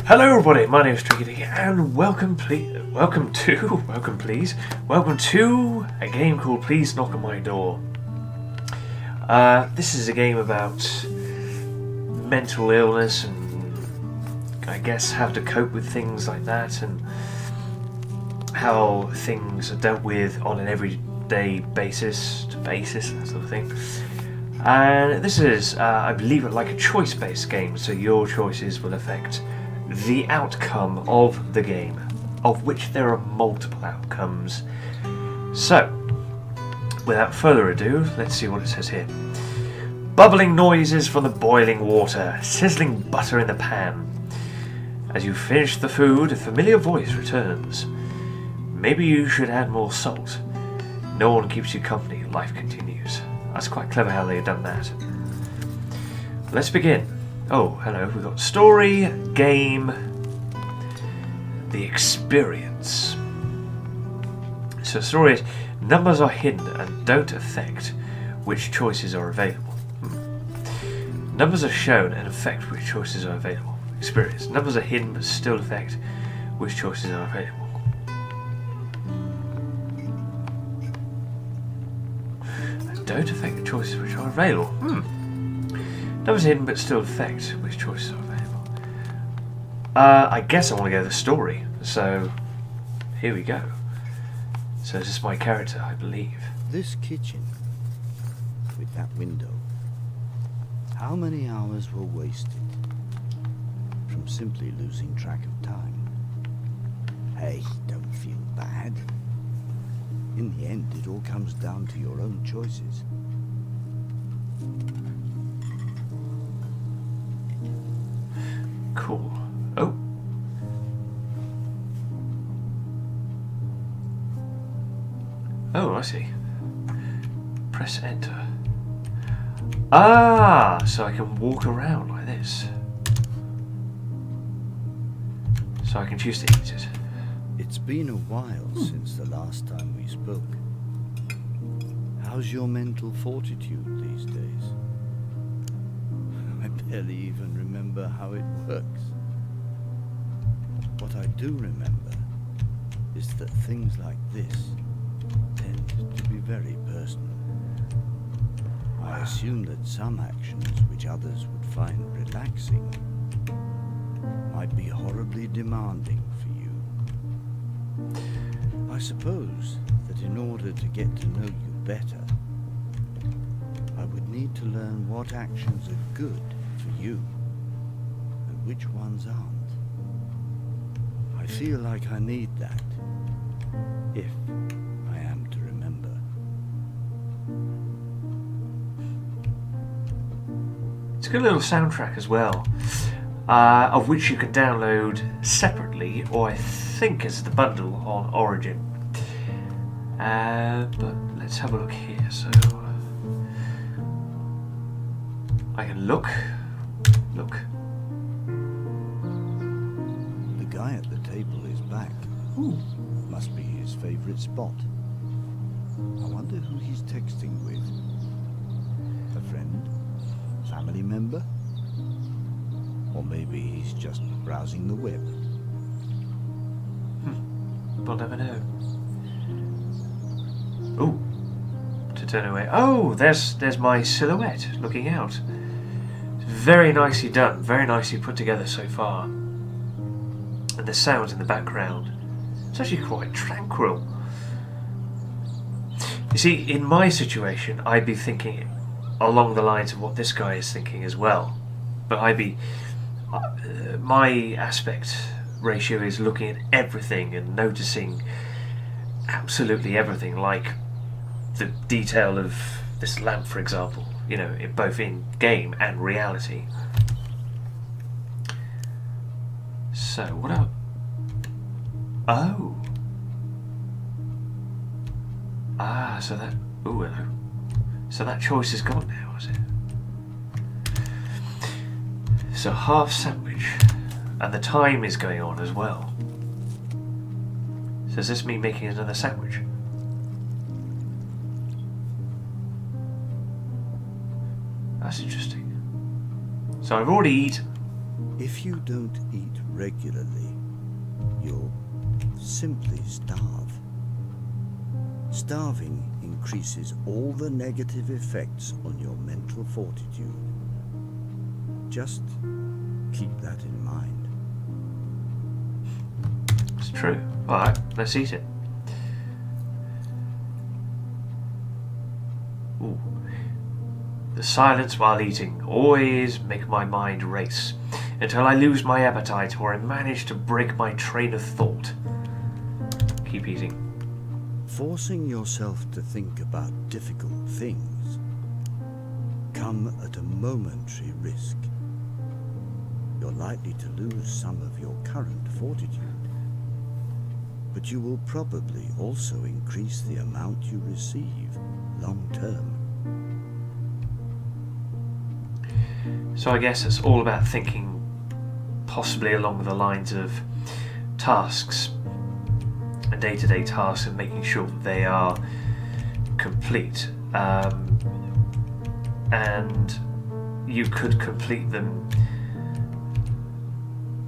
Hello everybody, my name is Tricky and welcome to a game called Please Knock on My Door. This is a game about mental illness and I guess how to cope with things like that and how things are dealt with on an everyday basis, that sort of thing. And this is, I believe, like a choice-based game, so your choices will affect the outcome of the game, of which there are multiple outcomes. So, without further ado, let's see what it says here. Bubbling noises from the boiling water, sizzling butter in the pan. As you finish the food, a familiar voice returns. Maybe you should add more salt. No one keeps you company, life continues. That's quite clever how they've done that. Let's begin. Oh, hello, we've got story, game, the experience. So story is, numbers are hidden and don't affect which choices are available. Numbers are shown and affect which choices are available. Experience, numbers are hidden but still affect which choices are available. And don't affect the choices which are available. Numbers hidden but still affect which choices are available. I guess I want to go to the story, so here we go. So this is my character, I believe. This kitchen, with that window, how many hours were wasted from simply losing track of time? Hey, don't feel bad. In the end, it all comes down to your own choices. Cool. Oh. Oh, I see. Press enter. Ah, so I can walk around like this. So I can choose to eat it. It's been a while since the last time we spoke. How's your mental fortitude these days? I barely even remember how it works. What I do remember is that things like this tend to be very personal. I assume that some actions which others would find relaxing might be horribly demanding for you. I suppose that in order to get to know you better, I would need to learn what actions are good for you and which ones aren't. I feel like I need that, if I am to remember. It's a good little soundtrack as well, of which you can download separately, or I think as the bundle on Origin. But let's have a look here. So I can look. The guy at the table is back. Ooh. Must be his favorite spot. I wonder who he's texting with. A friend? Family member? Or maybe he's just browsing the web. We'll never know. Ooh. To turn away. Oh, there's my silhouette looking out. Very nicely done, very nicely put together so far. And the sounds in the background, it's actually quite tranquil. You see, in my situation, I'd be thinking along the lines of what this guy is thinking as well. But my aspect ratio is looking at everything and noticing absolutely everything, like the detail of this lamp, for example, you know, both in game and reality. So, what else? Oh. Ah, so that... Ooh, hello. So that choice is gone now, is it? So half sandwich. And the time is going on as well. So does this mean making another sandwich? That's interesting. So I've already eaten. If you don't eat regularly, you'll simply starve. Starving increases all the negative effects on your mental fortitude. Just keep that in mind. It's true. Alright, let's eat it. Ooh. The silence while eating always make my mind race until I lose my appetite or I manage to break my train of thought. Keep eating. Forcing yourself to think about difficult things come at a momentary risk. You're likely to lose some of your current fortitude, but you will probably also increase the amount you receive long term. So I guess it's all about thinking possibly along the lines of tasks and day-to-day tasks and making sure that they are complete. And you could complete them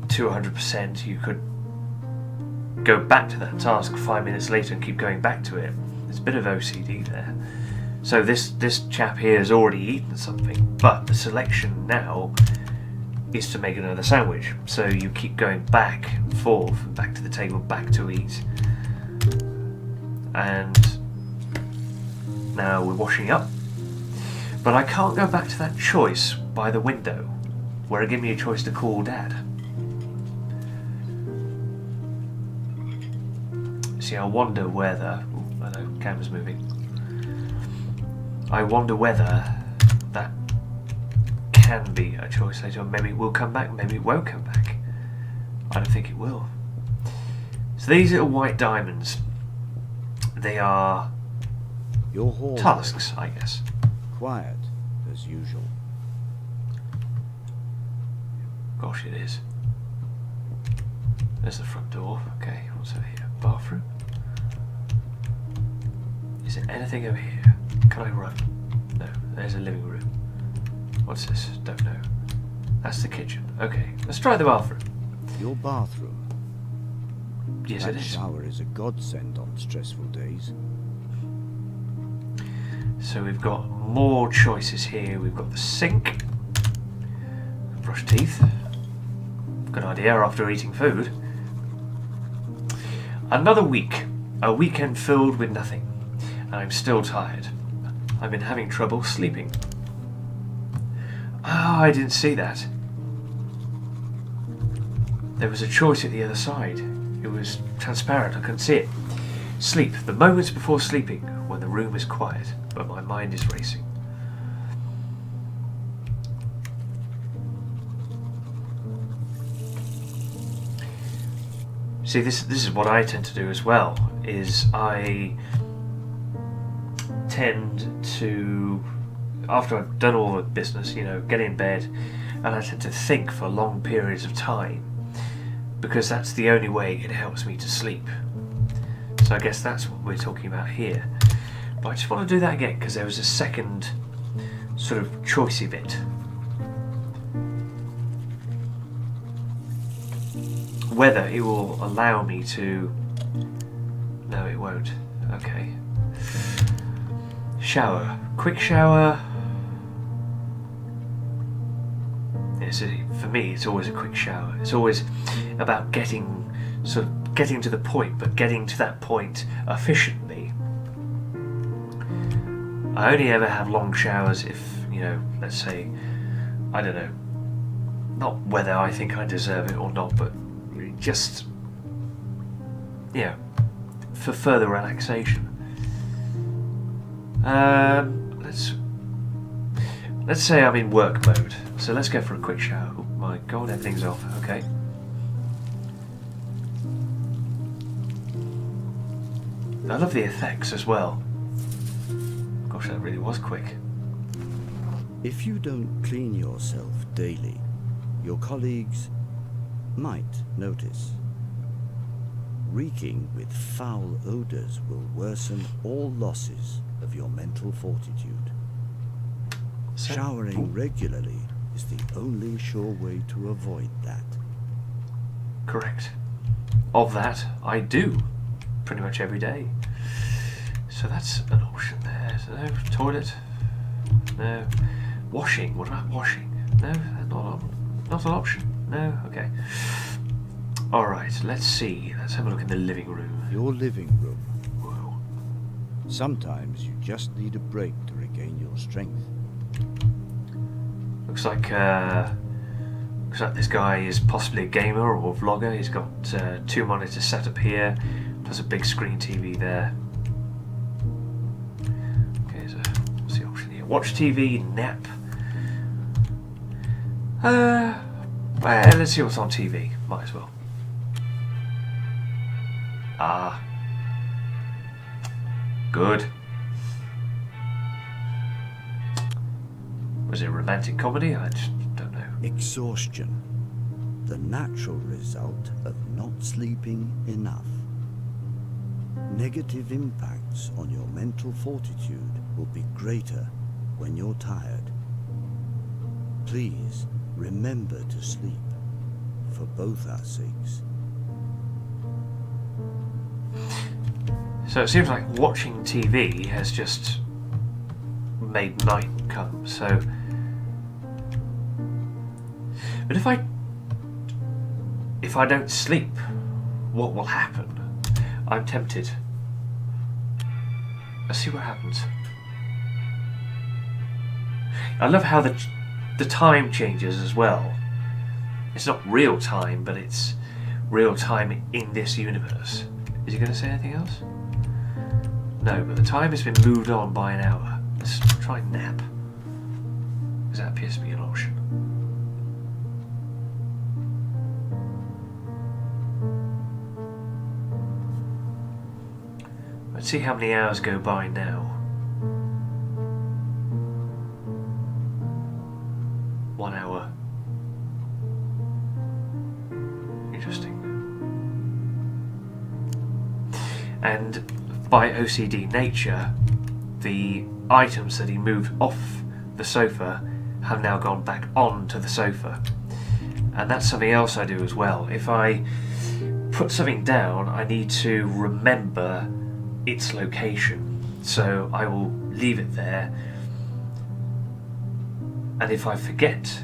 to 100%. You could go back to that task 5 minutes later and keep going back to it. There's a bit of OCD there. So this chap here has already eaten something, but the selection now is to make another sandwich. So you keep going back and forth, and back to the table, back to eat. And now we're washing up. But I can't go back to that choice by the window, where it gave me a choice to call Dad. See, I wonder whether... Ooh, I know, camera's moving. I wonder whether that can be a choice later on. Maybe it will come back, maybe it won't come back. I don't think it will. So these little white diamonds, they are Your hall tasks, I guess. quiet as usual. Gosh, it is. There's the front door. Okay, what's over here? Bathroom? Is there anything over here? Can I run? No, there's a living room. What's this? Don't know. That's the kitchen. Okay, let's try the bathroom. Your bathroom. Yes, That it is. shower is a godsend on stressful days. So we've got more choices here. We've got the sink. Brush teeth. Good idea after eating food. Another week. A weekend filled with nothing. And I'm still tired. I've been having trouble sleeping. Ah, I didn't see that. There was a choice at the other side. It was transparent, I couldn't see it. Sleep, the moments before sleeping, when the room is quiet, but my mind is racing. See, this is what I tend to do as well, is I tend to, after I've done all the business, get in bed, and I tend to think for long periods of time, because that's the only way it helps me to sleep. So I guess that's what we're talking about here. But I just want to do that again, because there was a second sort of choicey bit. Whether it will allow me to... No, it won't. Okay. Shower. Quick shower. Yes, for me, it's always a quick shower. It's always about getting to the point, but getting to that point efficiently. I only ever have long showers if, let's say, I don't know, not whether I think I deserve it or not, but just, for further relaxation. Let's say I'm in work mode, so let's go for a quick shower. Oh my god, everything's off. Okay. I love the effects as well. Gosh, that really was quick. If you don't clean yourself daily, your colleagues might notice. Reeking with foul odors will worsen all losses of your mental fortitude. Showering regularly is the only sure way to avoid that. correct. Of that, I do pretty much every day. So that's an option there. So no toilet. No. Washing. What about washing? No, not an option. No. Okay. All right. Let's see. Let's have a look in the living room. Your living room. Whoa. Sometimes you just need a break to regain your strength. Looks like this guy is possibly a gamer or a vlogger. He's got 2 monitors set up here, plus a big screen TV there. Okay, so what's the option here? Watch TV, nap. Well, let's see what's on TV. Might as well. Ah. Good. Was it a romantic comedy? I just don't know. Exhaustion. The natural result of not sleeping enough. Negative impacts on your mental fortitude will be greater when you're tired. Please remember to sleep, for both our sakes. So it seems like watching TV has just made night come, so... But if I don't sleep, what will happen? I'm tempted. Let's see what happens. I love how the time changes as well. It's not real time, but it's real time in this universe. Is he going to say anything else? No, but the time has been moved on by an hour. Let's try and nap. Because that appears to be an option. Let's see how many hours go by now. 1 hour. Interesting. And by OCD nature, the items that he moved off the sofa have now gone back onto the sofa. And that's something else I do as well. If I put something down, I need to remember its location. So I will leave it there. And if I forget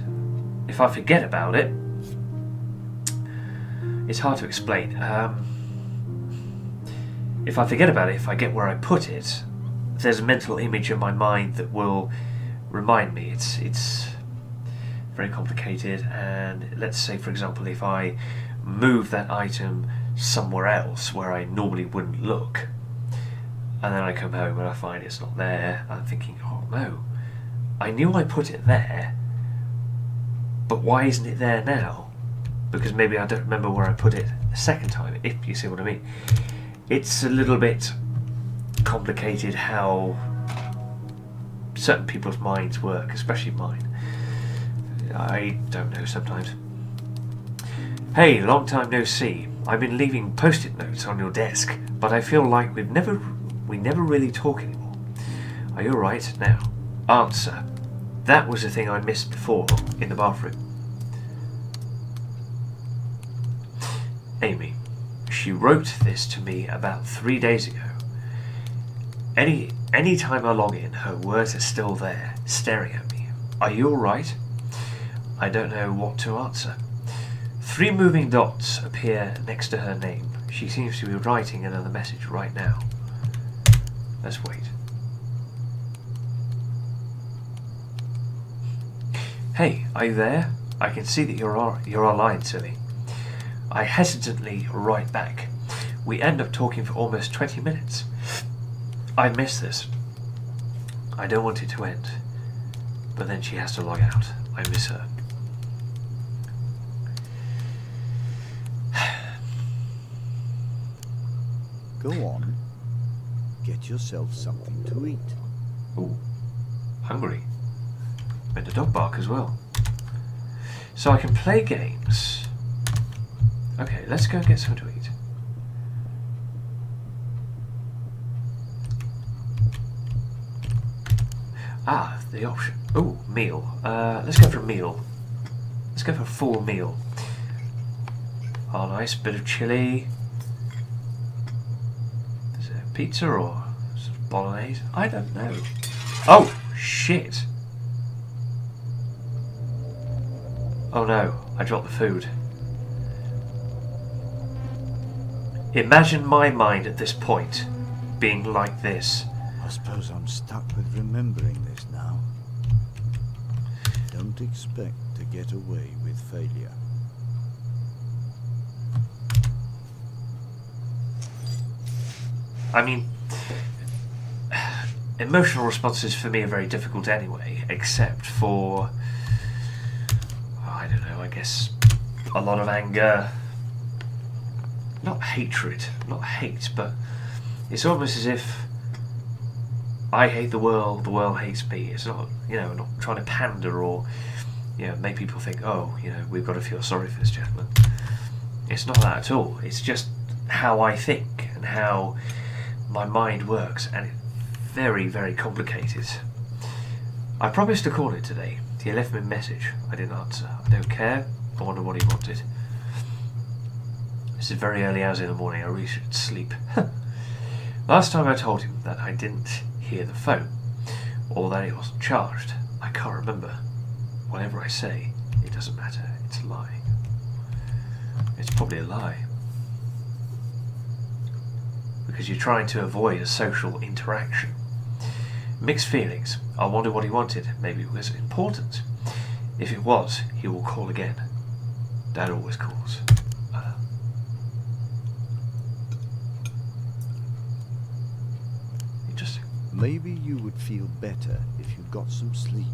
about it, it's hard to explain. If I forget about it, if I get where I put it, there's a mental image in my mind that will remind me. It's very complicated, and let's say, for example, if I move that item somewhere else where I normally wouldn't look, and then I come home and I find it's not there, I'm thinking, oh no, I knew I put it there, but why isn't it there now? Because maybe I don't remember where I put it the second time, if you see what I mean. It's a little bit complicated how certain people's minds work, especially mine. I don't know sometimes. Hey, long time no see. I've been leaving post-it notes on your desk, but I feel like we never really talk anymore. Are you alright now? Answer. That was the thing I missed before in the bathroom. Amy. She wrote this to me about 3 days ago. Any time I log in, her words are still there, staring at me. Are you alright? I don't know what to answer. 3 moving dots appear next to her name. She seems to be writing another message right now. Let's wait. Hey, are you there? I can see that you're online, silly. I hesitantly write back. We end up talking for almost 20 minutes. I miss this. I don't want it to end. But then she has to log out. I miss her. Go on. Get yourself something to eat. Ooh, hungry. Made a dog bark as well. So I can play games. Okay, let's go and get something to eat. Ah, the option. Ooh, meal. Let's go for a meal. Let's go for a full meal. Oh, nice bit of chili. Is it pizza or bolognese? I don't know. Oh, shit. Oh no, I dropped the food. Imagine my mind at this point being like this. I suppose I'm stuck with remembering this now. Don't expect to get away with failure. I mean, emotional responses for me are very difficult anyway, except for, I don't know, I guess a lot of anger. Not hatred, not hate, but it's almost as if I hate the world hates me. It's not, I'm not trying to pander or, make people think, oh, we've got to feel sorry for this gentleman. It's not that at all. It's just how I think and how my mind works, and it's very, very complicated. I promised to call it today. He left me a message. I didn't answer. I don't care. I wonder what he wanted. This is very early hours in the morning. I really should sleep. Last time I told him that I didn't hear the phone, or that it wasn't charged. I can't remember. Whatever I say, it doesn't matter. It's a lie. It's probably a lie. Because you're trying to avoid a social interaction. Mixed feelings. I wonder what he wanted. Maybe it was important. If it was, he will call again. Dad always calls. Interesting. Maybe you would feel better if you got some sleep.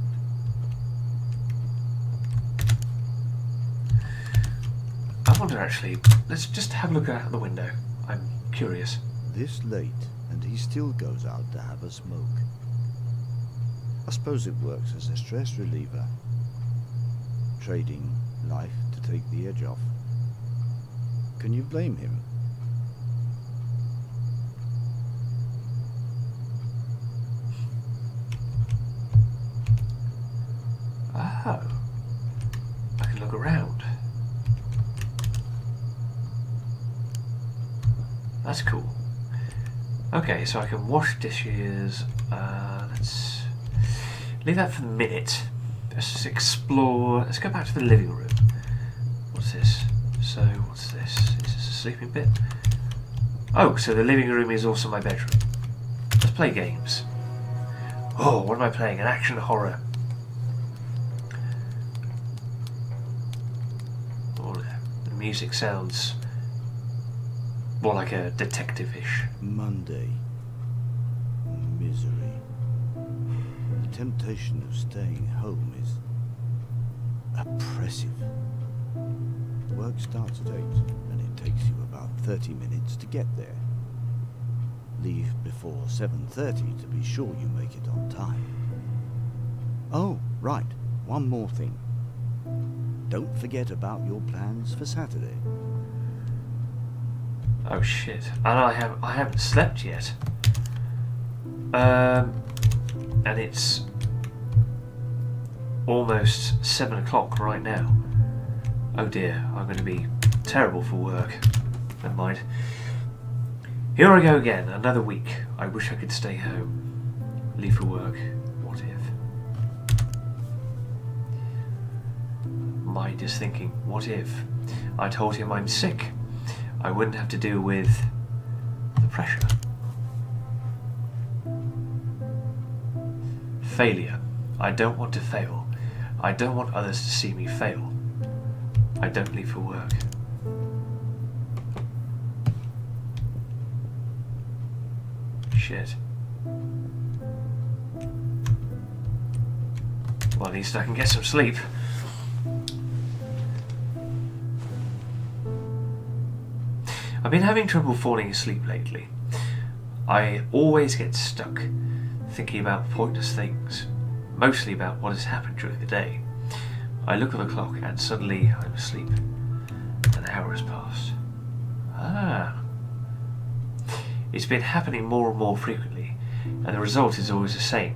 I wonder actually, let's just have a look out the window. I'm curious. This late, and he still goes out to have a smoke. I suppose it works as a stress reliever. Trading life to take the edge off. Can you blame him? Oh. I can look around. That's cool. Okay, so I can wash dishes. Let's leave that for the minute. Let's just explore. Let's go back to the living room. What's this? So, what's this? Is this a sleeping bit? Oh, so the living room is also my bedroom. Let's play games. Oh, what am I playing? An action horror. Oh, the music sounds more like a detective-ish. Monday. Misery. The temptation of staying home is oppressive. Work starts at 8, and it takes you about 30 minutes to get there. Leave before 7:30 to be sure you make it on time. Oh, right. One more thing. Don't forget about your plans for Saturday. Oh shit! And I haven't slept yet. And it's almost 7 o'clock right now. Oh dear, I'm going to be terrible for work. Never mind. Here I go again, another week. I wish I could stay home. Leave for work. What if? Mind is thinking, what if I told him I'm sick? I wouldn't have to deal with the pressure. Failure. I don't want to fail. I don't want others to see me fail. I don't leave for work. Shit. Well, at least I can get some sleep. I've been having trouble falling asleep lately. I always get stuck thinking about pointless things, mostly about what has happened during the day. I look at the clock and suddenly I'm asleep. An hour has passed. It's been happening more and more frequently, and the result is always the same.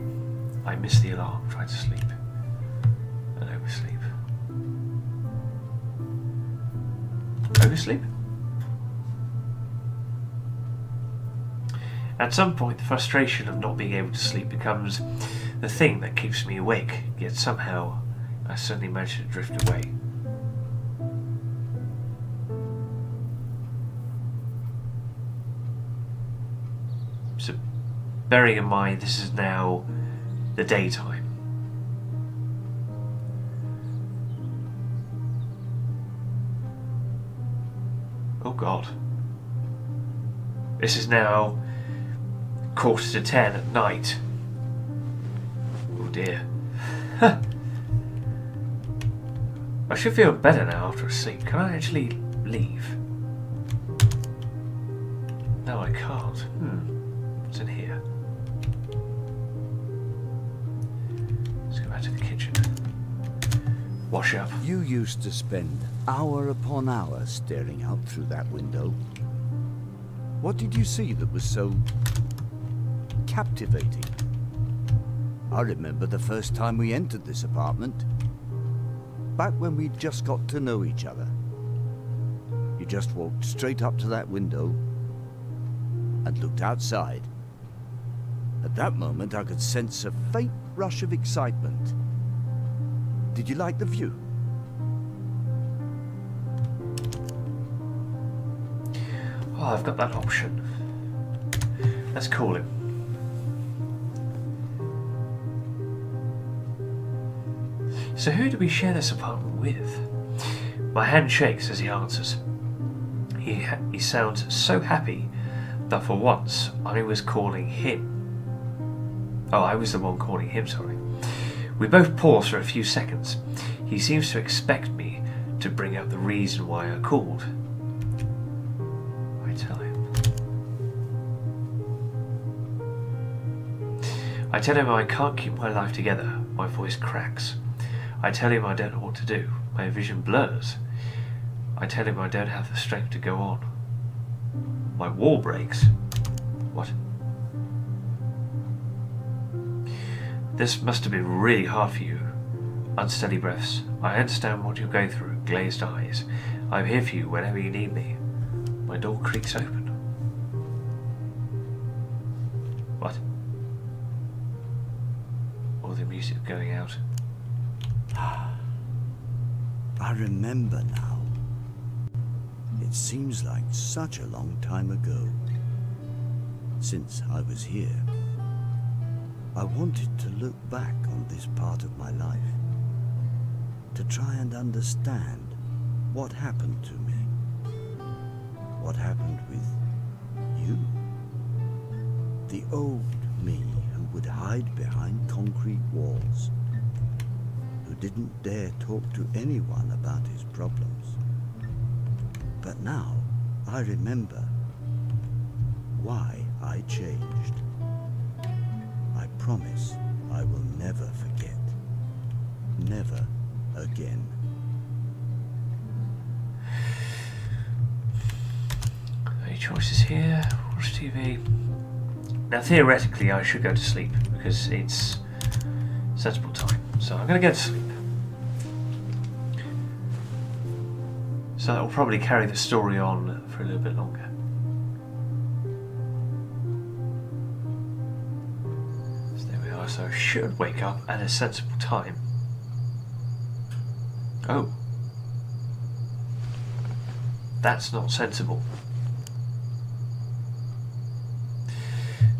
I miss the alarm, try to sleep, and oversleep. falling asleep. At some point, the frustration of not being able to sleep becomes the thing that keeps me awake, yet somehow I suddenly manage to drift away. So, bearing in mind this is now the daytime. Oh God. This is now 9:45 at night. Oh dear. I should feel better now after a sleep. Can I actually leave? No, I can't. What's in here? Let's go back to the kitchen. Wash up. You used to spend hour upon hour staring out through that window. What did you see that was so captivating? I remember the first time we entered this apartment, back when we just got to know each other. You just walked straight up to that window and looked outside. At that moment, I could sense a faint rush of excitement. Did you like the view? Oh, I've got that option. Let's call him. So who do we share this apartment with? My hand shakes as he answers. He sounds so happy that for once I was calling him. Oh, I was the one calling him, sorry. We both pause for a few seconds. He seems to expect me to bring up the reason why I called. I tell him I can't keep my life together. My voice cracks. I tell him I don't know what to do. My vision blurs. I tell him I don't have the strength to go on. My wall breaks. What? This must have been really hard for you. Unsteady breaths. I understand what you're going through. Glazed eyes. I'm here for you whenever you need me. My door creaks open. What? All the music going out. I remember now. It seems like such a long time ago. Since I was here, I wanted to look back on this part of my life, to try and understand what happened to me. What happened with you? The old me who would hide behind concrete walls, who didn't dare talk to anyone about his problems. But now I remember why I changed. I promise I will never forget. Never again. Any choices here? Watch TV. Now theoretically I should go to sleep because it's sensible time. So I'm going to go to sleep. So that will probably carry the story on for a little bit longer. So there we are. So I should wake up at a sensible time. Oh. That's not sensible.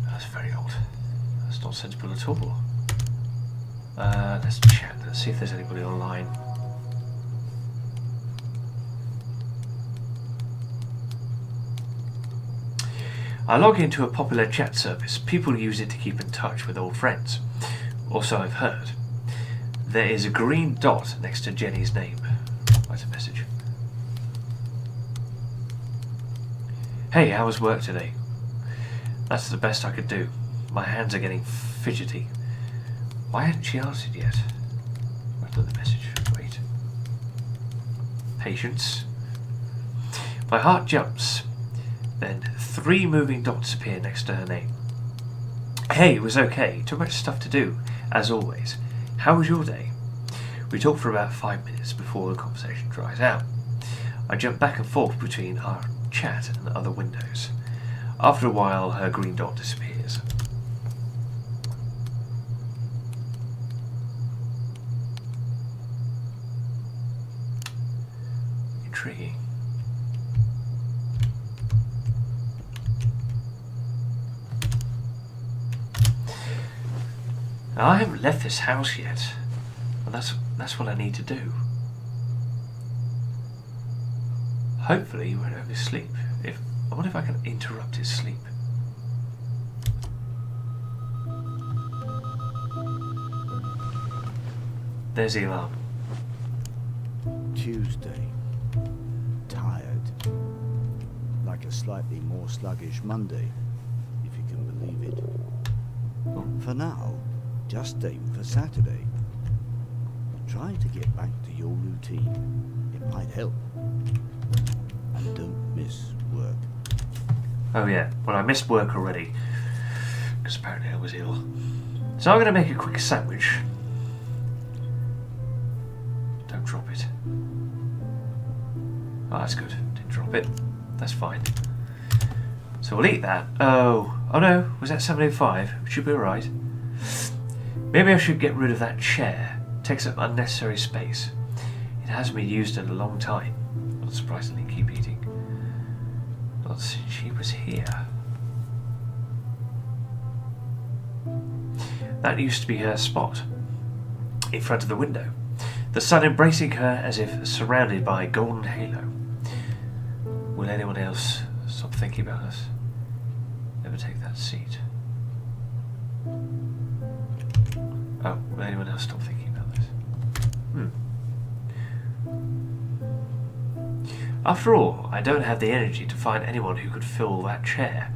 That's very odd. That's not sensible at all. Let's chat. Let's see if there's anybody online. I log into a popular chat service. People use it to keep in touch with old friends. Also, I've heard. There is a green dot next to Jenny's name. Write a message. Hey, how was work today? That's the best I could do. My hands are getting fidgety. Why hadn't she answered yet? Write another message. Wait. Patience. My heart jumps. Then 3 moving dots appear next to her name. Hey, it was okay. Too much stuff to do, as always. How was your day? We talk for about 5 minutes before the conversation dries out. I jump back and forth between our chat and other windows. After a while, her green dot disappears. Intriguing. Now, I haven't left this house yet, and that's what I need to do. Hopefully he won't oversleep. I wonder if I can interrupt his sleep. There's the alarm. Tuesday. Tired. Like a slightly more sluggish Monday, if you can believe it. For now, just aim for Saturday. Try to get back to your routine. It might help. And don't miss work. Oh yeah, well I missed work already, because apparently I was ill. So I'm going to make a quick sandwich. Don't drop it. Oh, that's good. Didn't drop it. That's fine. So we'll eat that. Oh no, was that 7:05? Should be alright. Maybe I should get rid of that chair. It takes up unnecessary space. It hasn't been used in a long time. Not surprisingly, keep eating. Not since she was here. That used to be her spot, in front of the window, the sun embracing her as if surrounded by a golden halo. Will anyone else stop thinking about us? Never take that seat. Oh, will anyone else stop thinking about this? After all, I don't have the energy to find anyone who could fill that chair.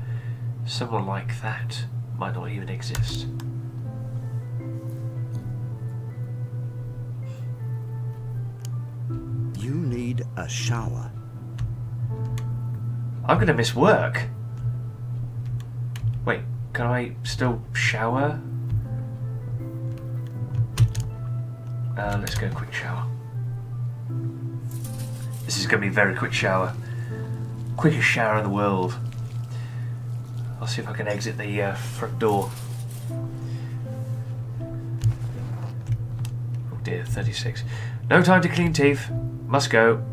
Someone like that might not even exist. You need a shower. I'm going to miss work. Wait, can I still shower? Let's go quick shower. This is going to be a very quick shower. Quickest shower in the world. I'll see if I can exit the front door. Oh dear, 36. No time to clean teeth. Must go.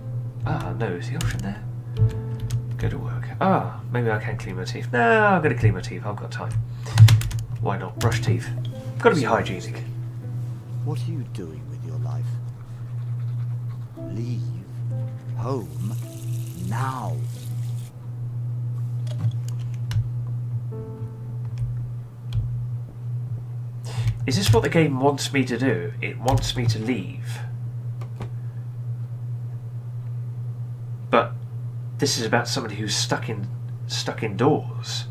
Ah, no, is the option there? Go to work. Ah, maybe I can clean my teeth. No, I'm going to clean my teeth. I've got time. Why not? Brush teeth. Got to be hygienic. What are you doing with your life? Leave home now. Is this what the game wants me to do? It wants me to leave. But this is about somebody who's stuck indoors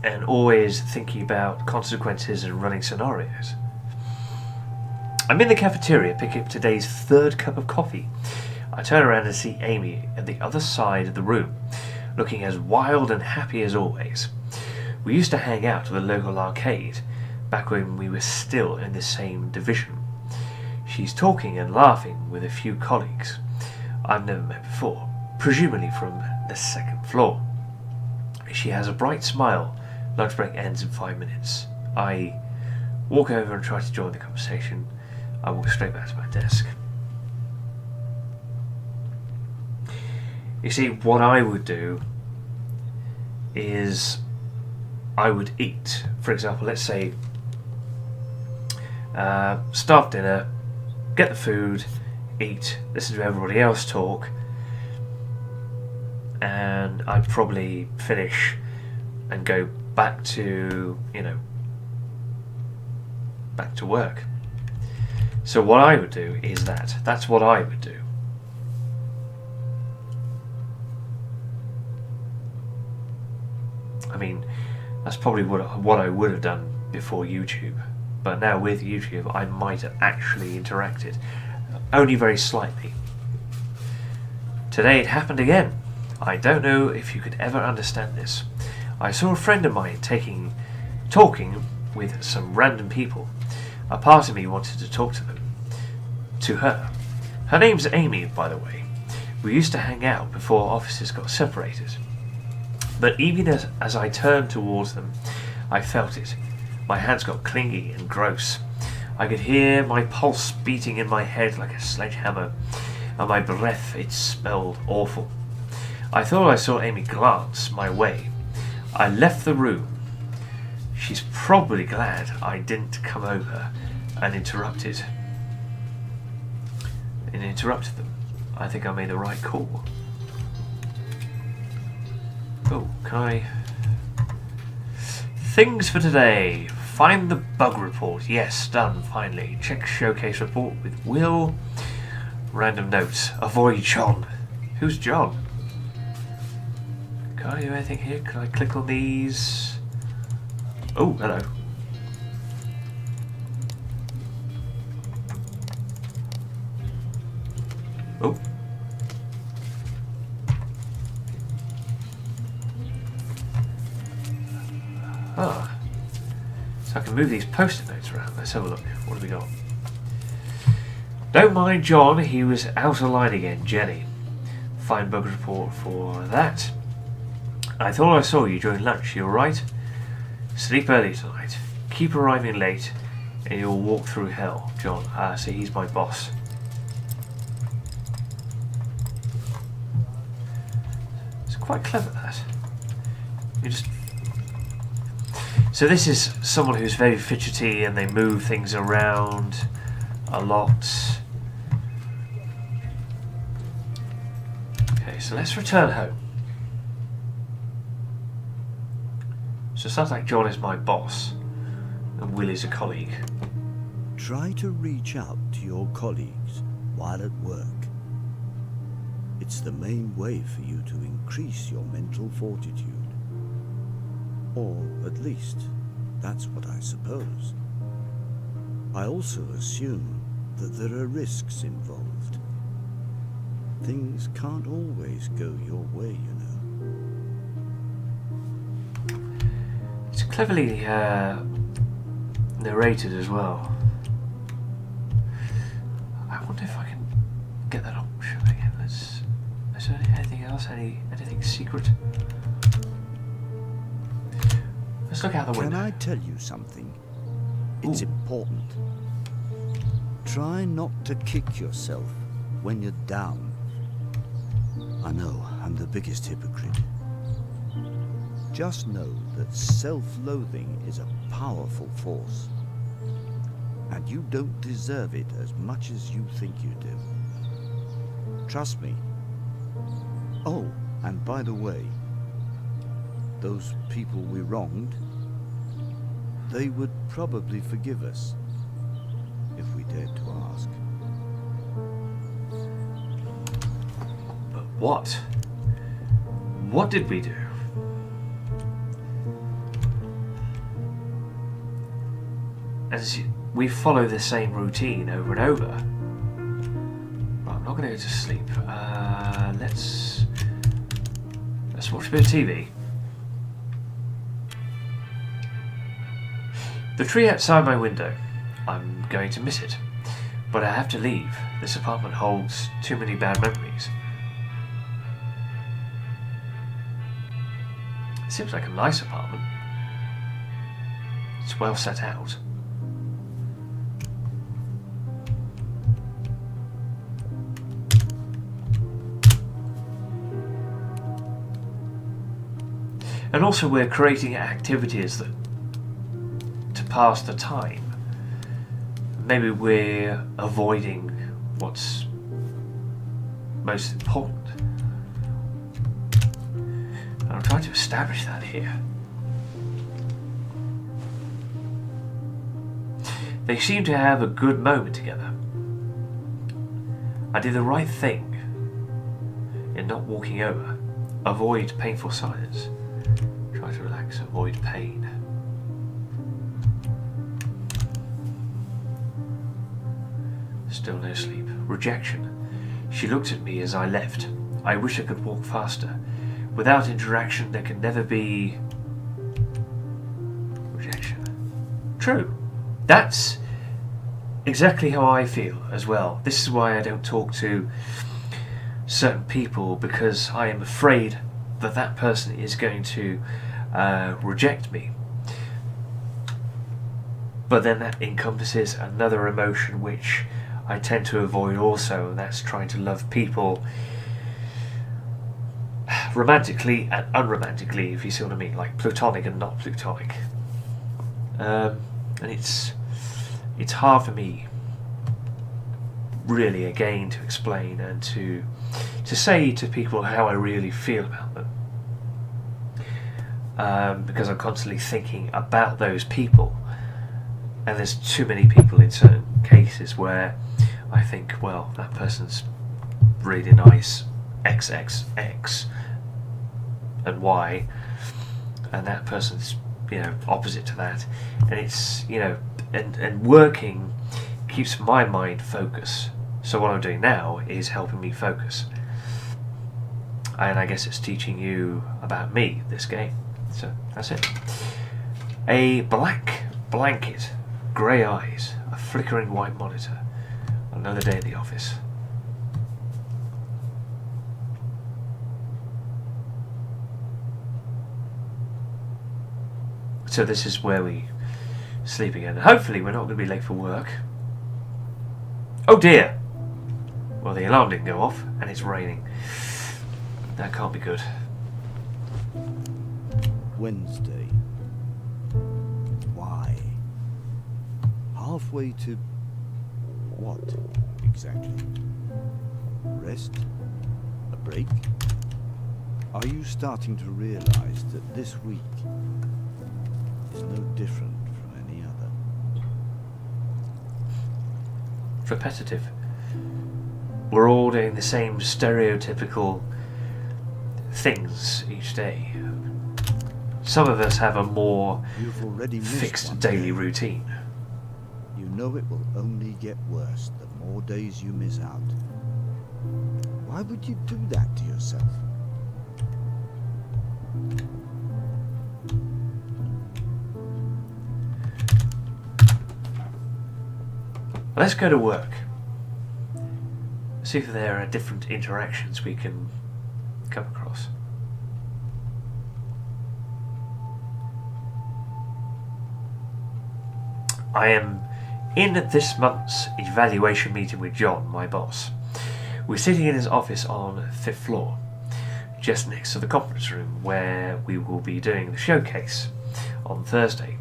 and always thinking about consequences and running scenarios. I'm in the cafeteria picking up today's third cup of coffee. I turn around and see Amy at the other side of the room, looking as wild and happy as always. We used to hang out at the local arcade, back when we were still in the same division. She's talking and laughing with a few colleagues I've never met before, presumably from the second floor. She has a bright smile. Lunch break ends in 5 minutes. I walk over and try to join the conversation. I walk straight back to my desk. You see, what I would do is I would eat. For example, let's say start dinner, get the food, eat, listen to everybody else talk, and I'd probably finish and go back to, back to work. So what I would do is that's what I would do. I mean, that's probably what I would have done before YouTube. But now with YouTube, I might have actually interacted. Only very slightly. Today it happened again. I don't know if you could ever understand this. I saw a friend of mine talking with some random people. A part of me wanted to talk to her. Her name's Amy, by the way. We used to hang out before offices got separated. But even as I turned towards them, I felt it. My hands got clingy and gross. I could hear my pulse beating in my head like a sledgehammer, and my breath, it smelled awful. I thought I saw Amy glance my way. I left the room. She's probably glad I didn't come over and interrupted them. I think I made the right call. Oh, can I... Things for today. Find the bug report. Yes, done, finally. Check showcase report with Will. Random notes. Avoid John. Who's John? Can I do anything here? Can I click on these? Oh, hello. Oh. Ah. So I can move these post-it notes around. Let's have a look. What have we got? Don't mind John, he was out of line again. Jenny. Fine bug report for that. I thought I saw you during lunch. You alright? Sleep early tonight. Keep arriving late and you'll walk through hell. John. So he's my boss. It's quite clever, that. You just... So this is someone who's very fidgety and they move things around a lot. Okay, so let's return home. So it sounds like John is my boss and Will is a colleague. Try to reach out to your colleagues while at work. It's the main way for you to increase your mental fortitude. Or at least, that's what I suppose. I also assume that there are risks involved. Things can't always go your way, you know. It's cleverly narrated as well. I wonder if I can get that option again. Is there anything else? Anything secret? Let's look out the window. Can I tell you something? It's important. Try not to kick yourself when you're down. I know, I'm the biggest hypocrite. Just know that self-loathing is a powerful force. And you don't deserve it as much as you think you do. Trust me. Oh, and by the way, those people we wronged, they would probably forgive us if we dared to ask. But what? What did we do? As we follow the same routine over and over. Right, I'm not going to go to sleep. Let's watch a bit of TV. The tree outside my window. I'm going to miss it. But I have to leave. This apartment holds too many bad memories. It seems like a nice apartment. It's well set out. And also we're creating activities that to pass the time. Maybe we're avoiding what's most important. And I'm trying to establish that here. They seem to have a good moment together. I did the right thing in not walking over. Avoid painful silence. Try to relax, avoid pain. Still no sleep. Rejection. She looked at me as I left. I wish I could walk faster. Without interaction, there can never be rejection. True. That's exactly how I feel as well. This is why I don't talk to certain people, because I am afraid that that person is going to reject me. But then that encompasses another emotion which I tend to avoid also, and that's trying to love people romantically and unromantically, if you see what I mean, like platonic and not platonic. And it's hard for me, really, again, to explain and to say to people how I really feel about them, because I'm constantly thinking about those people, and there's too many people in certain cases where I think, well, that person's really nice, XXX and Y, and that person's, opposite to that, and it's, and working keeps my mind focused. So what I'm doing now is helping me focus, and I guess it's teaching you about me, this game. So that's it. A black blanket, grey eyes, a flickering white monitor. Another day at the office. So this is where we sleep again. Hopefully we're not going to be late for work. Oh dear! Well, the alarm didn't go off, and it's raining. That can't be good. Wednesday. Why? Halfway to what exactly? Rest? A break? Are you starting to realize that this week is no different from any other? Repetitive. We're all doing the same stereotypical things each day. Some of us have a more You've already missed fixed one daily day. routine. You know it will only get worse the more days you miss out. Why would you do that to yourself? Let's go to work. See if there are different interactions we can come across. I am in this month's evaluation meeting with John, my boss. We're sitting in his office on the 5th floor, just next to the conference room where we will be doing the showcase on Thursday.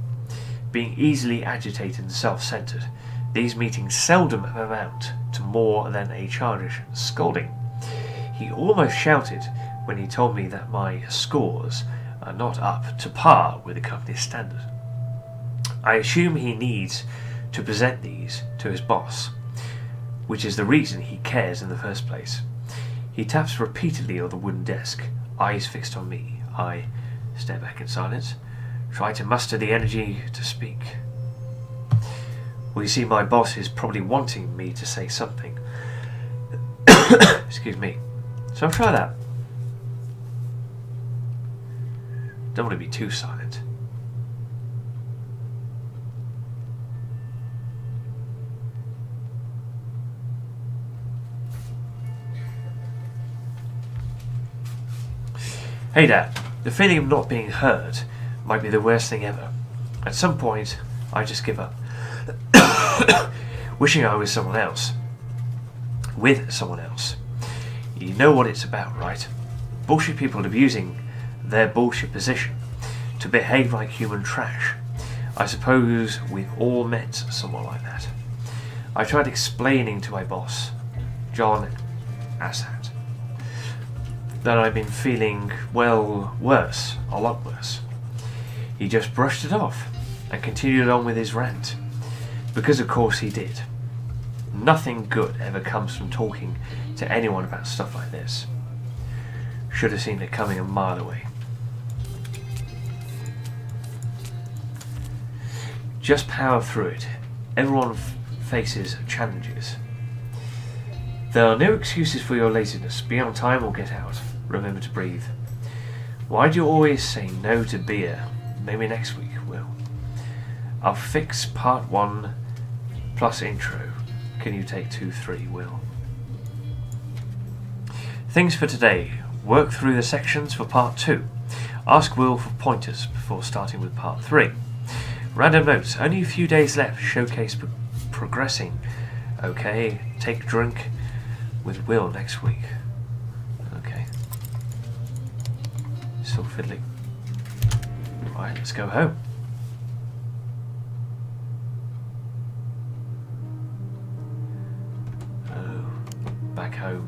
Being easily agitated and self-centered, these meetings seldom amount to more than a childish scolding. He almost shouted when he told me that my scores are not up to par with the company's standard. I assume he needs to present these to his boss, which is the reason he cares in the first place. He taps repeatedly on the wooden desk, eyes fixed on me. I stare back in silence, try to muster the energy to speak. Well, you see, my boss is probably wanting me to say something. Excuse me. So I'll try that. Don't want to be too silent. Hey Dad, the feeling of not being heard might be the worst thing ever. At some point, I just give up. Wishing I was someone else. With someone else. You know what it's about, right? Bullshit people abusing their bullshit position to behave like human trash. I suppose we've all met someone like that. I tried explaining to my boss, John Assad, that I've been feeling, well, worse, a lot worse. He just brushed it off and continued on with his rant. Because of course he did. Nothing good ever comes from talking to anyone about stuff like this. Should have seen it coming a mile away. Just power through it. Everyone faces challenges. There are no excuses for your laziness. Be on time or get out. Remember to breathe. Why do you always say no to beer? Maybe next week, Will. I'll fix part 1 plus intro. Can you take 2-3, Will? Things for today. Work through the sections for part 2. Ask Will for pointers before starting with part 3. Random notes. Only a few days left. Showcase progressing. Okay. Take drink with Will next week. Okay. Still fiddling. Right, let's go home. Oh, back home.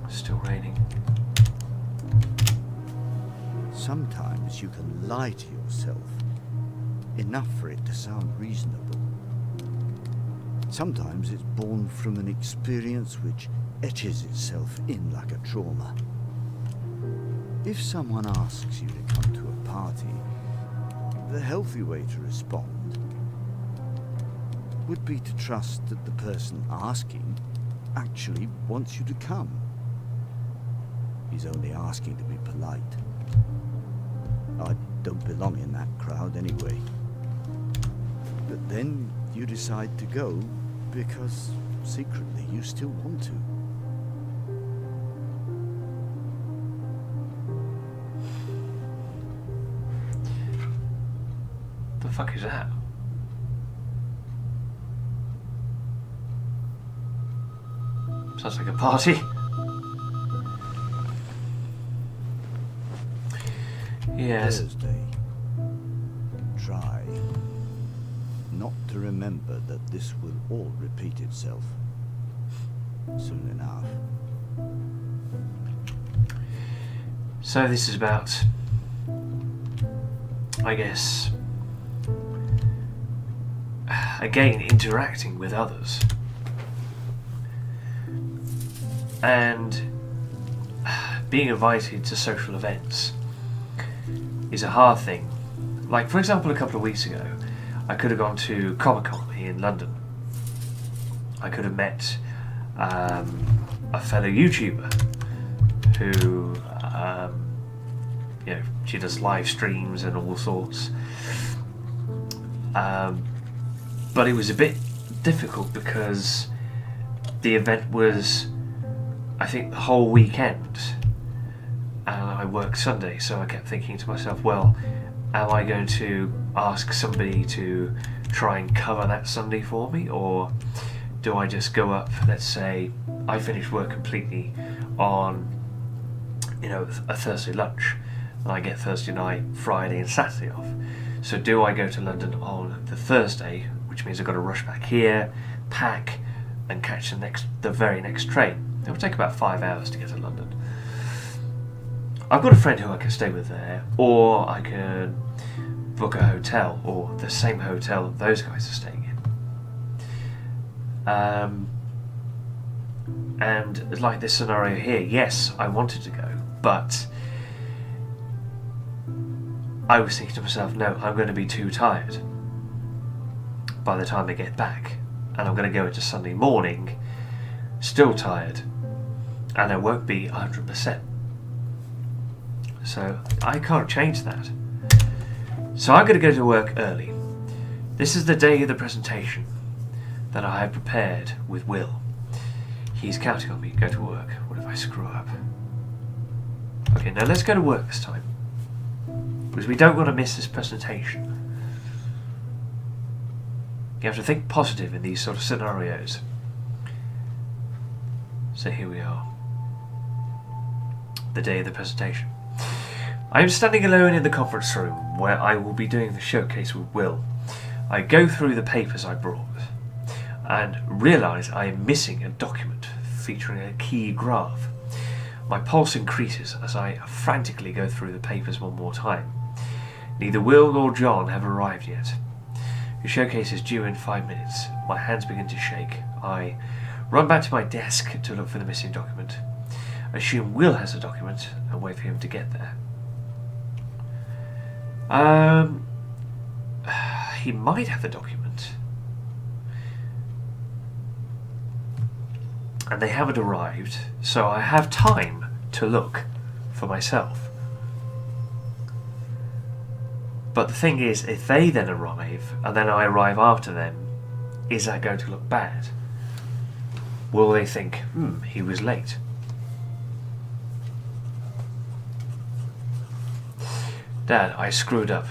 Still raining. Sometimes you can lie to yourself, enough for it to sound reasonable. Sometimes it's born from an experience which etches itself in like a trauma. If someone asks you to come to a party, the healthy way to respond would be to trust that the person asking actually wants you to come. He's only asking to be polite. I don't belong in that crowd anyway. But then you decide to go because secretly you still want to. The fuck is that? Sounds like a party. Yes. Thursday. Try not to remember that this will all repeat itself soon enough. So this is about, I guess, again, interacting with others. And being invited to social events is a hard thing. Like, for example, a couple of weeks ago, I could have gone to Comic-Con here in London. I could have met a fellow YouTuber who, you know, she does live streams and all sorts. But it was a bit difficult because the event was, I think, the whole weekend. And I worked Sunday, so I kept thinking to myself, well, am I going to ask somebody to try and cover that Sunday for me, or do I just go up, let's say I finish work completely on, you know, a Thursday lunch, and I get Thursday night, Friday and Saturday off. So do I go to London on the Thursday, which means I've got to rush back here, pack, and catch the very next train. It will take about 5 hours to get to London. I've got a friend who I can stay with there, or I can book a hotel, or the same hotel that those guys are staying in. And like this scenario here, yes, I wanted to go, but I was thinking to myself, no, I'm going to be too tired by the time I get back, and I'm going to go into Sunday morning still tired, and I won't be 100%. So I can't change that. So I'm going to go to work early. This is the day of the presentation that I have prepared with Will. He's counting on me to go to work. What if I screw up? Okay, now let's go to work this time, because we don't want to miss this presentation. You have to think positive in these sort of scenarios. So here we are. The day of the presentation. I am standing alone in the conference room where I will be doing the showcase with Will. I go through the papers I brought and realise I am missing a document featuring a key graph. My pulse increases as I frantically go through the papers one more time. Neither Will nor John have arrived yet. The showcase is due in 5 minutes. My hands begin to shake. I run back to my desk to look for the missing document. I assume Will has the document and wait for him to get there. He might have the document. And they haven't arrived, so I have time to look for myself. But the thing is, if they then arrive, and then I arrive after them, is that going to look bad? Will they think, he was late? Dad, I screwed up.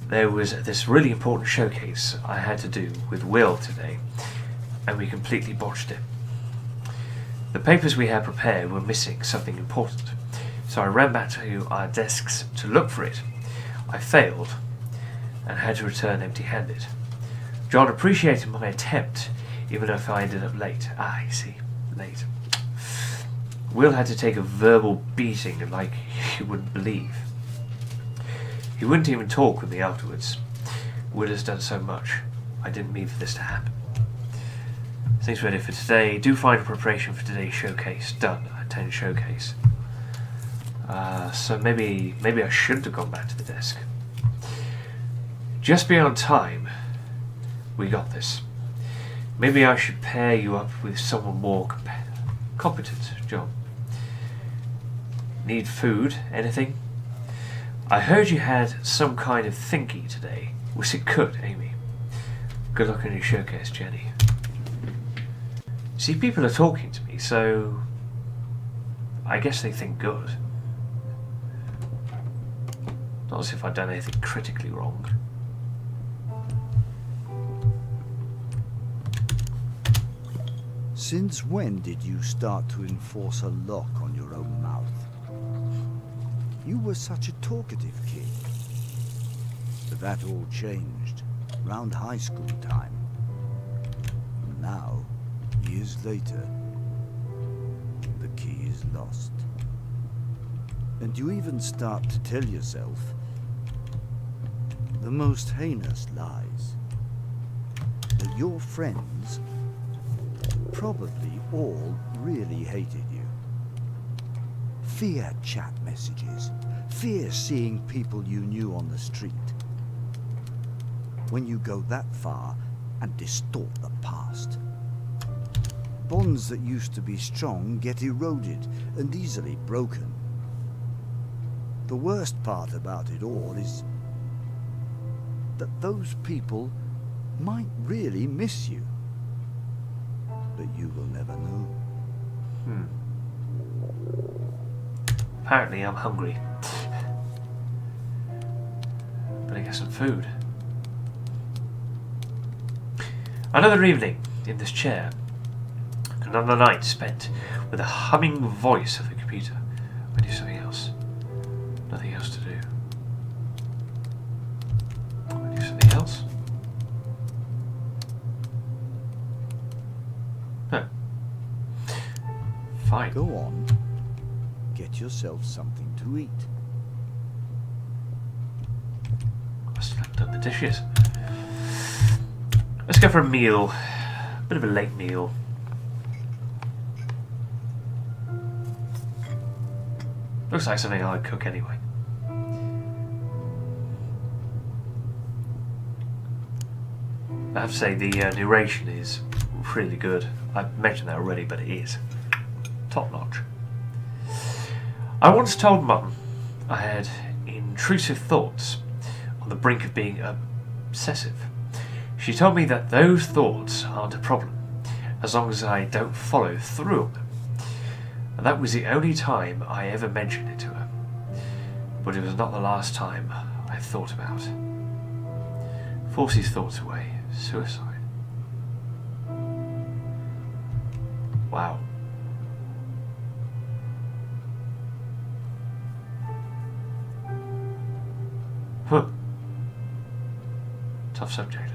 There was this really important showcase I had to do with Will today, and we completely botched it. The papers we had prepared were missing something important, so I ran back to our desks to look for it. I failed, and had to return empty-handed. John appreciated my attempt, even if I ended up late. I see, late. Will had to take a verbal beating like you wouldn't believe. He wouldn't even talk with me afterwards. Will has done so much. I didn't mean for this to happen. Things ready for today. Do find preparation for today's showcase done. Attend showcase. So maybe I shouldn't have gone back to the desk. Just be on time. We got this. Maybe I should pair you up with someone more competent, John. Need food? Anything? I heard you had some kind of thingy today. Was it good, Amy? Good luck on your showcase, Jenny. See, people are talking to me, so I guess they think good. Not as if I'd done anything critically wrong. Since when did you start to enforce a lock on your own mouth? You were such a talkative kid. But that all changed round high school time. And now, years later, the key is lost. And you even start to tell yourself the most heinous lies. That your friends probably all really hated you. Fear chat messages. Fear seeing people you knew on the street. When you go that far and distort the past, bonds that used to be strong get eroded and easily broken. The worst part about it all is that those people might really miss you. But you will never know. Apparently I'm hungry. Better get some food. Another evening in this chair. Another night spent with the humming voice of the computer. I do something else. Nothing else to do. I do something else. No. Fine. Go on. Get yourself something to eat. I still haven't done the dishes. Let's go for a meal. A bit of a late meal. Looks like something I'd cook anyway. I have to say the narration is really good. I've mentioned that already, but it is top notch. I once told Mum I had intrusive thoughts on the brink of being obsessive. She told me that those thoughts aren't a problem as long as I don't follow through on them. And that was the only time I ever mentioned it to her. But it was not the last time I thought about. Force these thoughts away. Suicide. Wow. Huh. Tough subject.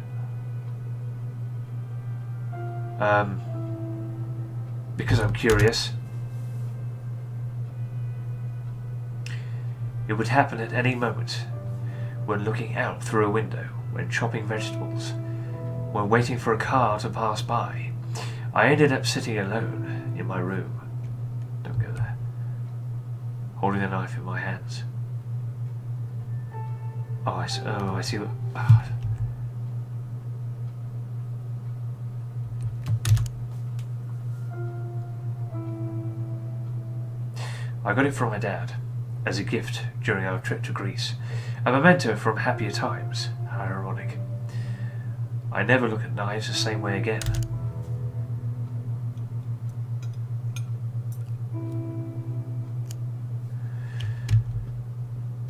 Because I'm curious. It would happen at any moment, when looking out through a window, when chopping vegetables, when waiting for a car to pass by. I ended up sitting alone in my room. Don't go there. Holding the knife in my hands. Oh, I see what... Oh. I got it from my dad as a gift during our trip to Greece, A memento from happier times. How ironic. I never look at knives the same way again.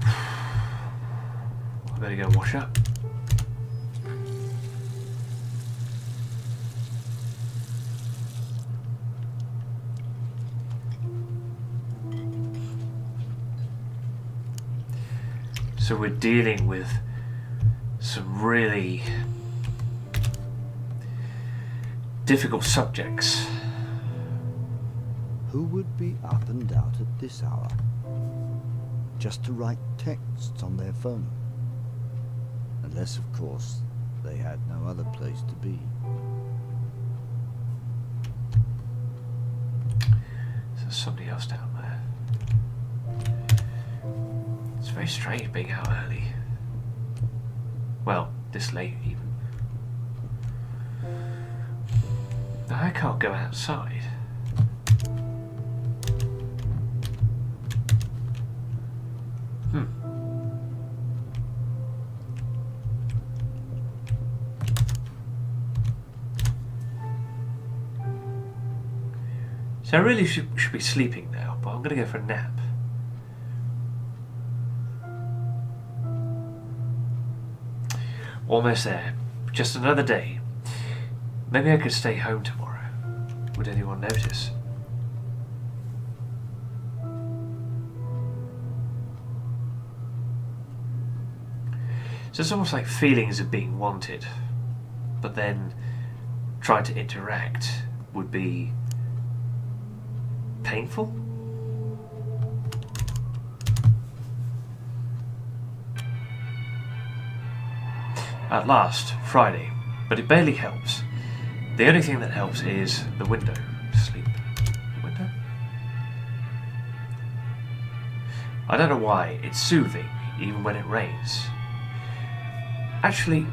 I better go wash up. So we're dealing with some really difficult subjects. Who would be up and out at this hour? Just to write texts on their phone. Unless, of course, they had no other place to be. There's somebody else down there. It's very strange being out early. Well, this late even. I can't go outside. So I really should be sleeping now, but I'm going to go for a nap. Almost there. Just another day. Maybe I could stay home tomorrow. Would anyone notice? So it's almost like feelings of being wanted, but then trying to interact would be painful? At last, Friday, but it barely helps. The only thing that helps is the window. Sleep. Window? I don't know why, it's soothing, even when it rains. Actually,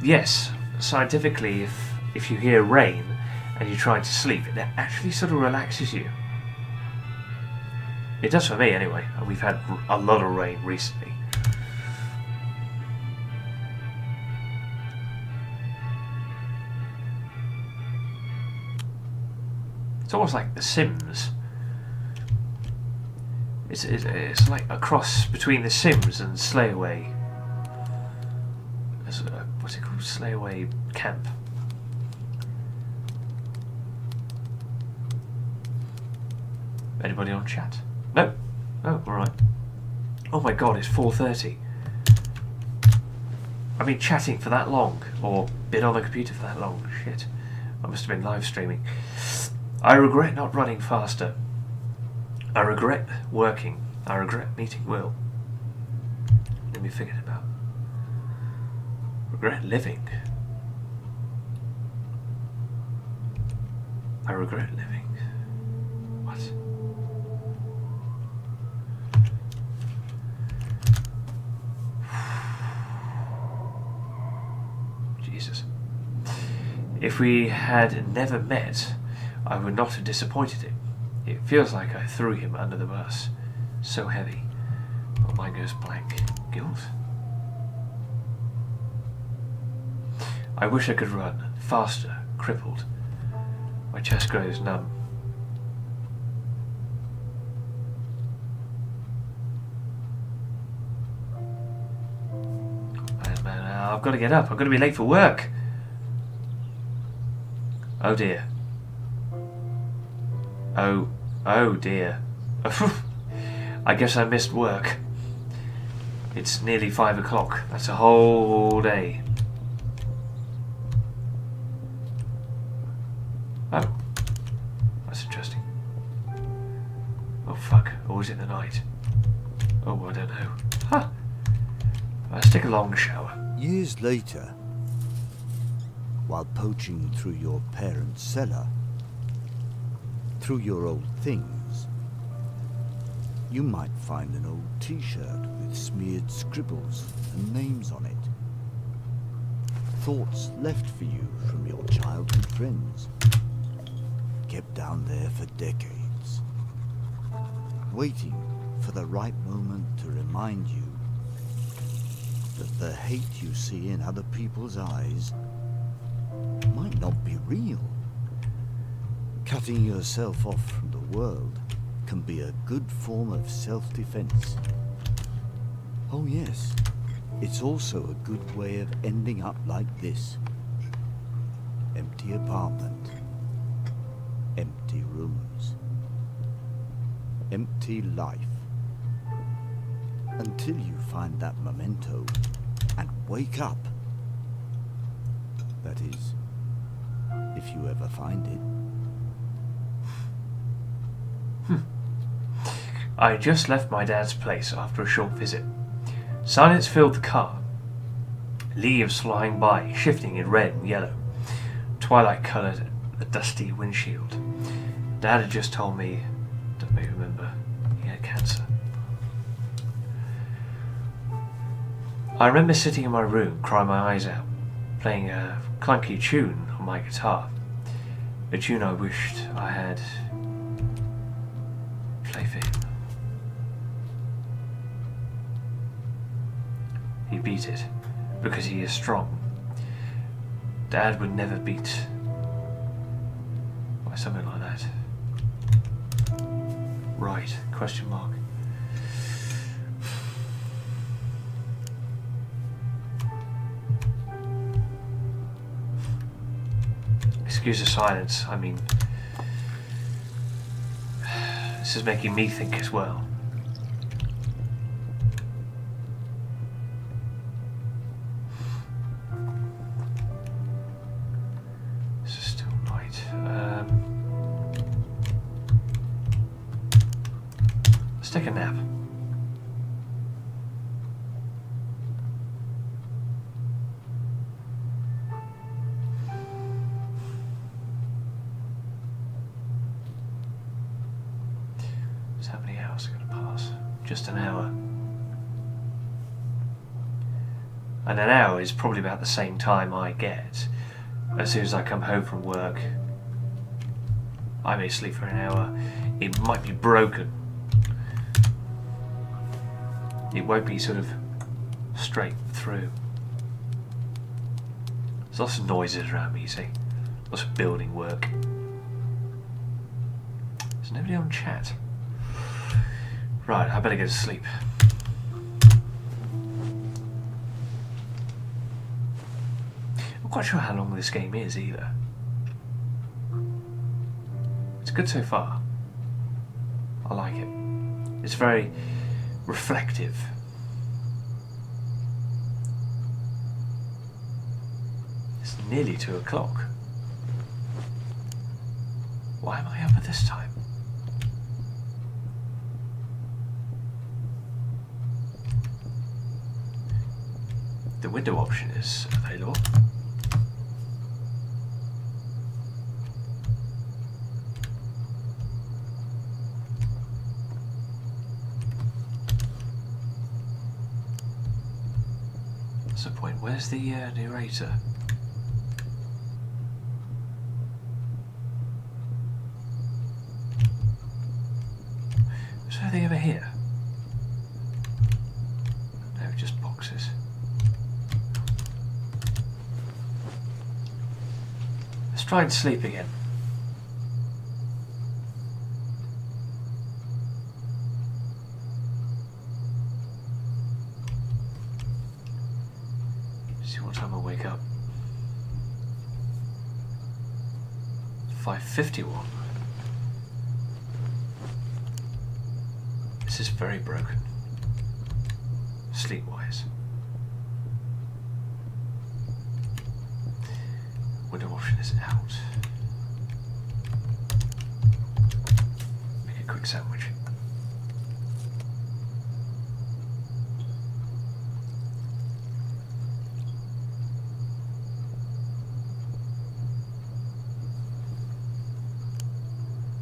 yes, scientifically, if you hear rain and you're trying to sleep, it actually sort of relaxes you. It does for me anyway, and we've had a lot of rain recently. It's almost like The Sims. It's like a cross between The Sims and Slay Away. What's it called? Slay Away Camp. Anybody on chat? No? Oh, alright. Oh my god, it's 4:30. I've been chatting for that long, or been on the computer for that long. Shit. I must have been live streaming. I regret not running faster. I regret working. I regret meeting Will. Let me figure it out. Regret living. I regret living. What? Jesus. If we had never met, I would not have disappointed him. It feels like I threw him under the bus. So heavy. My mind goes blank. Guilt? I wish I could run. Faster. Crippled. My chest grows numb. Man, I've got to get up. I'm going to be late for work. Oh dear. Oh dear. I guess I missed work. It's nearly 5 o'clock. That's a whole day. Oh. That's interesting. Oh fuck. Or is it the night? Oh, I don't know. Huh. Let's take a long shower. Years later, while poaching through your parents' cellar, through your old things, you might find an old t-shirt with smeared scribbles and names on it. Thoughts left for you from your childhood friends, kept down there for decades, waiting for the right moment to remind you that the hate you see in other people's eyes might not be real. Cutting yourself off from the world can be a good form of self-defense. Oh yes, it's also a good way of ending up like this. Empty apartment, empty rooms, empty life. Until you find that memento and wake up. That is, if you ever find it. I had just left my dad's place after a short visit. Silence filled the car. Leaves flying by, shifting in red and yellow. Twilight coloured the dusty windshield. Dad had just told me, don't make me remember, he had cancer. I remember sitting in my room, crying my eyes out, playing a clunky tune on my guitar. A tune I wished I had played for him. He beat it, because he is strong. Dad would never beat by something like that. Right, question mark. Excuse the silence, I mean, this is making me think as well. This is still night. Let's take a nap. How many hours are going to pass? Just an hour. And an hour is probably about the same time I get. As soon as I come home from work, I may sleep for an hour. It might be broken. It won't be sort of straight through. There's lots of noises around me, you see. Lots of building work. There's nobody on chat. Right, I better go to sleep. I'm not quite sure how long this game is either. It's good so far. I like it. It's very reflective. It's nearly 2 o'clock. Why am I up at this time? The window option is available. What's the point? Where's the narrator? Is there anything over here? No, just boxes. Let's try and sleep again. See what time I wake up. 5:51. This is very broken, sleep-wise. Window option is out. Make a quick sandwich.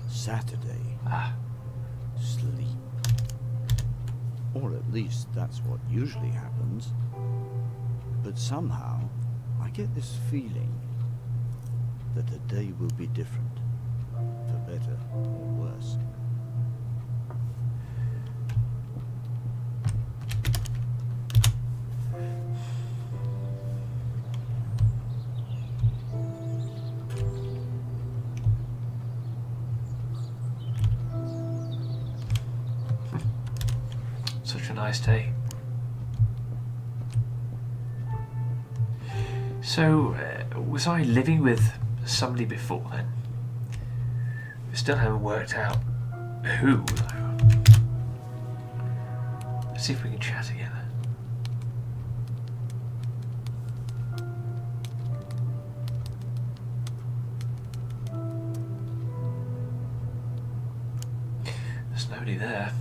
Saturday. Ah, Sleep. Or at least that's what usually happens. But somehow, I get this feeling that the day will be different. For better or worse. nice day. So, was I living with somebody before then? We still haven't worked out who. Let's see if we can chat together. There's nobody there.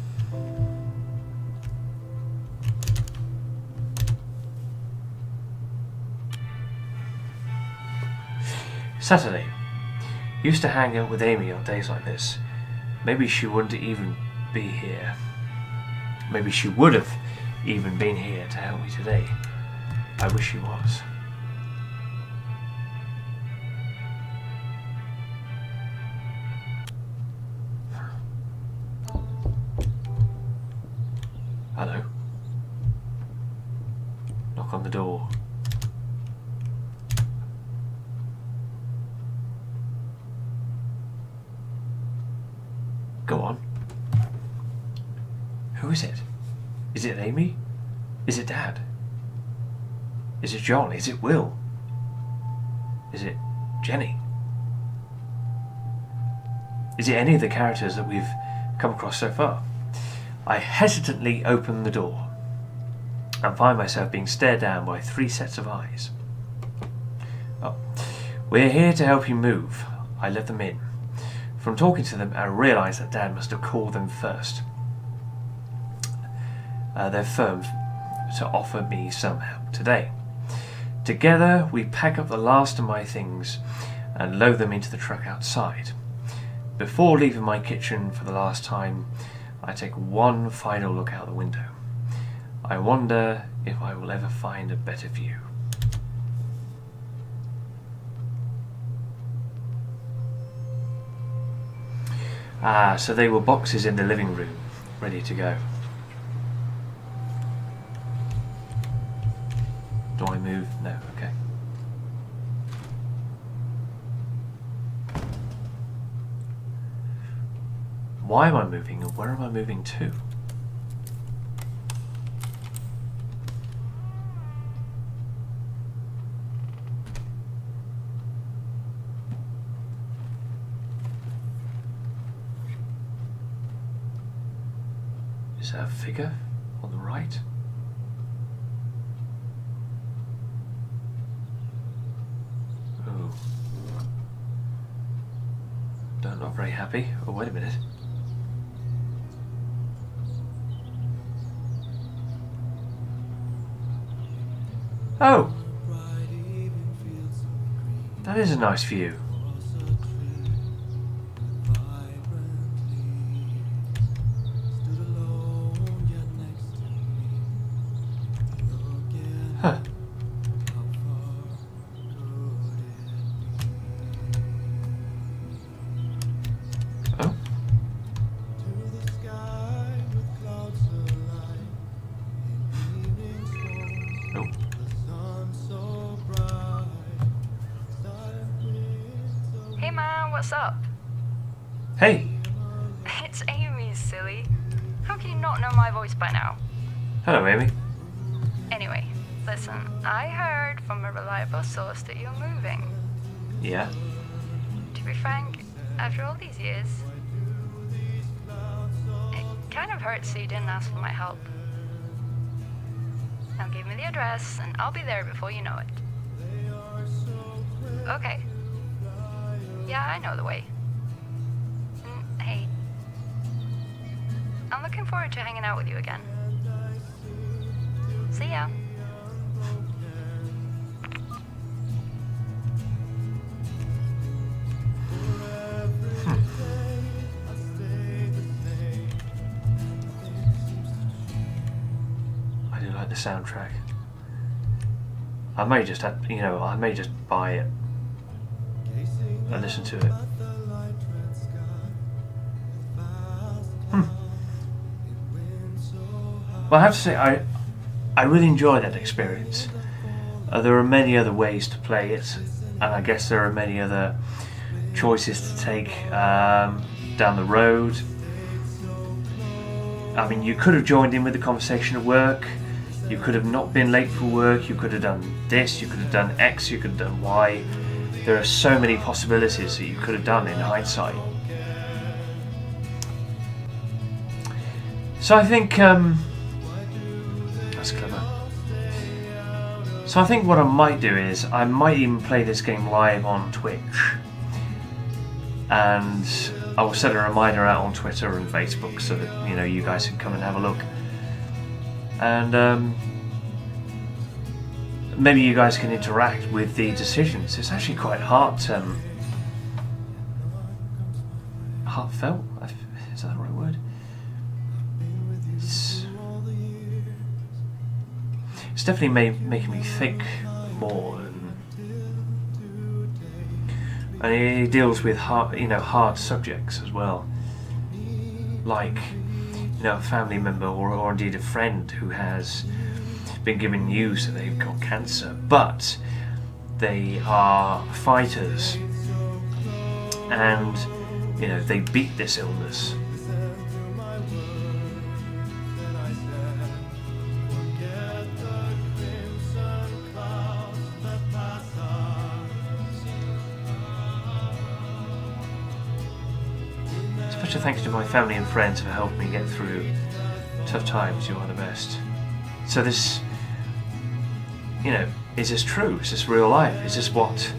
Saturday. Used to hang out with Amy on days like this. Maybe she wouldn't even be here. Maybe she would have even been here to help me today. I wish she was. Hello. Knock on the door. Go on. Who is it? Is it Amy? Is it Dad? Is it John? Is it Will? Is it Jenny? Is it any of the characters that we've come across so far? I hesitantly open the door and find myself being stared down by 3 sets of eyes. Oh, we're here to help you move. I let them in. From talking to them, I realised that Dad must have called them first. Their firm to offer me some help today. Together, we pack up the last of my things and load them into the truck outside. Before leaving my kitchen for the last time, I take one final look out the window. I wonder if I will ever find a better view. Ah, so they were boxes in the living room, ready to go. Do I move? No, okay. Why am I moving and where am I moving to? Is that a figure on the right? Oh. Don't look very happy. Oh, wait a minute. Oh! That is a nice view. Huh. Oh. Nope. Hey man, what's up? Hey! It's Amy, silly. How can you not know my voice by now? Hello, Amy. Anyway, listen, I heard from a reliable source that you're moving. Yeah? To be frank, after all these years, it kind of hurts that you didn't ask for my help. Now give me the address and I'll be there before you know it. Okay. Yeah, I know the way. Hey, I'm looking forward to hanging out with you again. See ya. I do like the soundtrack. I may just have, I may just buy it and listen to it. Well, I have to say, I really enjoy that experience. There are many other ways to play it, and I guess there are many other choices to take down the road. I mean, you could have joined in with the conversation at work. You could have not been late for work. You could have done this. You could have done X. You could have done Y. There are so many possibilities that you could have done in hindsight. So I think that's clever. So I think what I might do is I might even play this game live on Twitch, and I will set a reminder out on Twitter and Facebook so that you guys can come and have a look, and maybe you guys can interact with the decisions. It's actually quite heartfelt. Is that the right word? It's definitely making me think more, and it deals with hard subjects as well, like a family member or indeed a friend who has been given news that they've got cancer, but they are fighters, and they beat this illness. Special thanks to my family and friends who helped me get through tough times. You are the best. So this, is this true? Is this real life? Is this what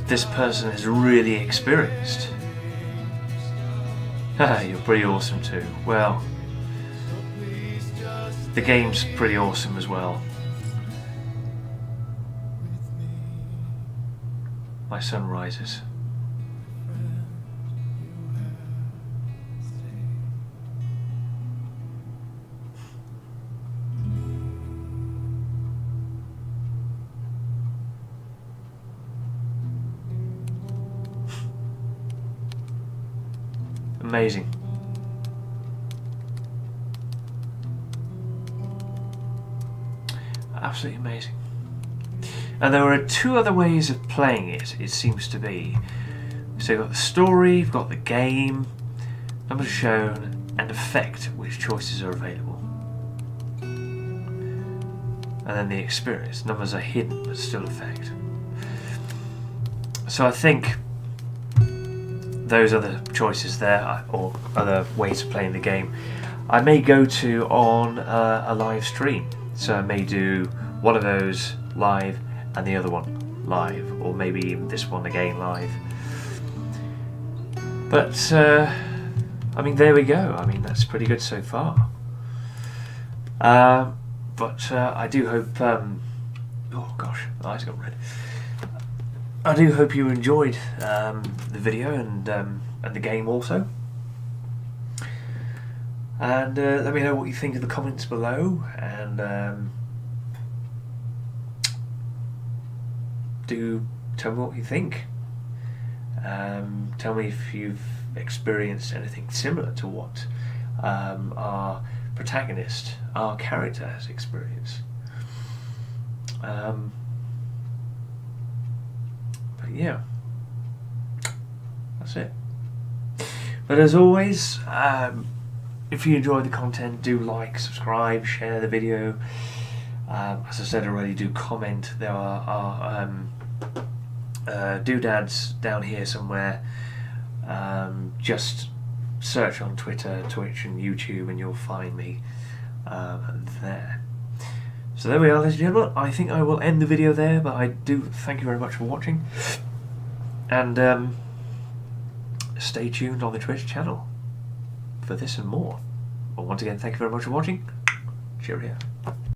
this person has really experienced? You're pretty awesome too. Well, the game's pretty awesome as well. My sun rises. Amazing. Absolutely amazing. And there are two other ways of playing it, it seems to be. So you've got the story, you've got the game, numbers shown, and effect, which choices are available. And then the experience. Numbers are hidden, but still effect. So I think those other choices there, or other ways of playing the game, I may go to on a live stream. So I may do one of those live and the other one live, or maybe even this one again live. But I mean, there we go. I mean, that's pretty good so far. But I do hope. Oh gosh, my eyes got red. I do hope you enjoyed the video and the game also. And let me know what you think in the comments below, and do tell me what you think. Tell me if you've experienced anything similar to what our protagonist, our character, has experienced. But yeah, that's it. But as always, if you enjoyed the content, do like, subscribe, share the video. As I said already, do comment. There are doodads down here somewhere. Just search on Twitter, Twitch and YouTube and you'll find me there. So there we are, ladies and gentlemen. I think I will end the video there, but I do thank you very much for watching. And stay tuned on the Twitch channel for this and more. Well, once again, thank you very much for watching. Cheerio.